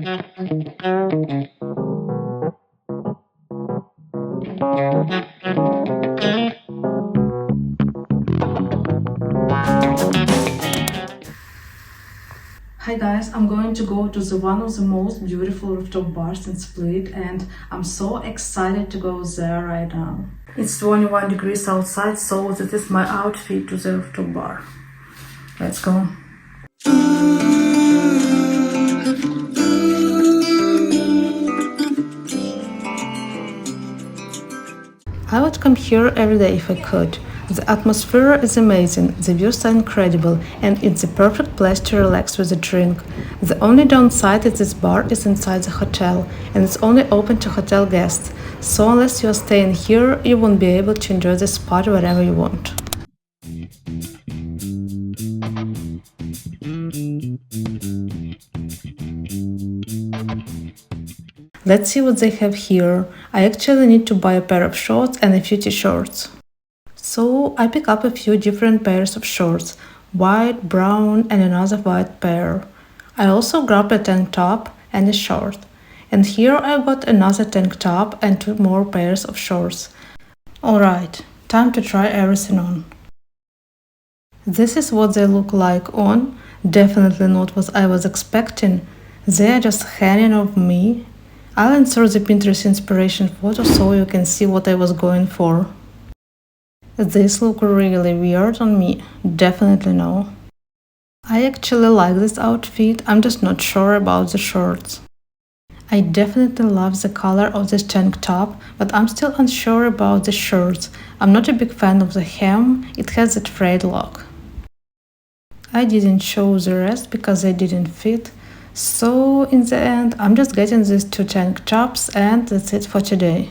Hi guys, I'm going to go to one of the most beautiful rooftop bars in Split, and I'm so excited to go there right now. It's 21 degrees outside, so this is my outfit to the rooftop bar. Let's go. I would come here every day if I could. The atmosphere is amazing, the views are incredible, and it's the perfect place to relax with a drink. The only downside is this bar is inside the hotel, and it's only open to hotel guests, so unless you are staying here, you won't be able to enjoy this spot wherever you want. Let's see what they have here. I actually need to buy a pair of shorts and a few t-shirts. So I pick up a few different pairs of shorts, white, brown, and another white pair. I also grabbed a tank top and a short. And here I got another tank top and 2 more pairs of shorts. Alright, time to try everything on. This is what they look like on. Definitely not what I was expecting. They are just hanging off me. I'll insert the Pinterest inspiration photo so you can see what I was going for. These look really weird on me. Definitely no. I actually like this outfit, I'm just not sure about the shorts. I definitely love the color of this tank top, but I'm still unsure about the shirts. I'm not a big fan of the hem, it has that frayed look. I didn't show the rest because they didn't fit. So in the end, I'm just getting these 2 tank tops and that's it for today.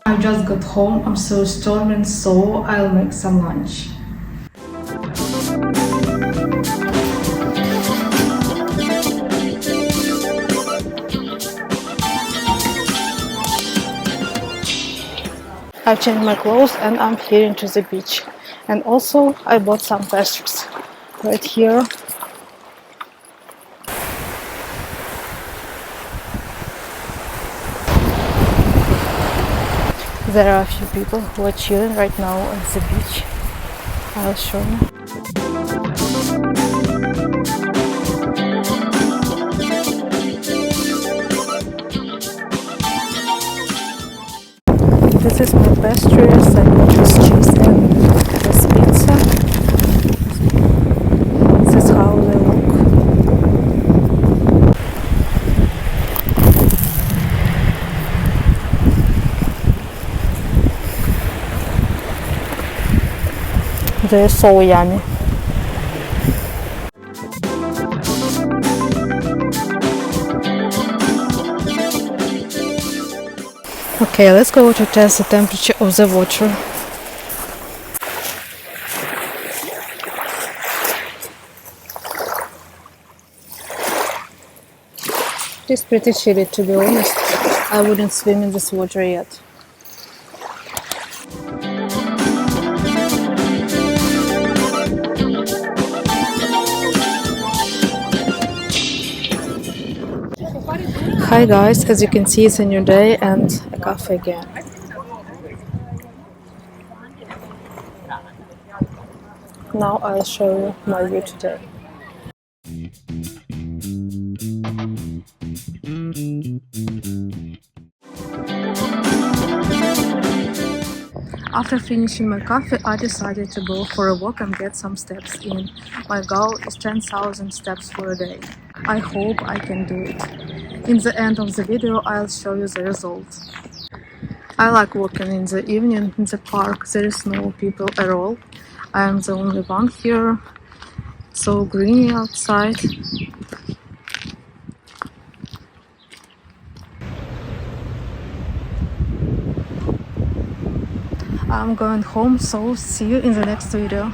I just got home, I'm so starving, so I'll make some lunch. I've changed my clothes and I'm heading to the beach. And also I bought some pastries right here. There are a few people who are chilling right now at the beach. I'll show you. This is my pastry, sandwiches, cheese and this pizza. This is how they look. They're so yummy. Okay, let's go to test the temperature of the water. It's pretty chilly, to be honest. I wouldn't swim in this water yet. Hi guys, as you can see it's a new day and a cafe again. Now I'll show you my view today. After finishing my coffee, I decided to go for a walk and get some steps in. My goal is 10,000 steps for a day. I hope I can do it. In the end of the video, I'll show you the results. I like walking in the evening in the park. There is no people at all. I am the only one here. So greeny outside. I'm going home, so see you in the next video.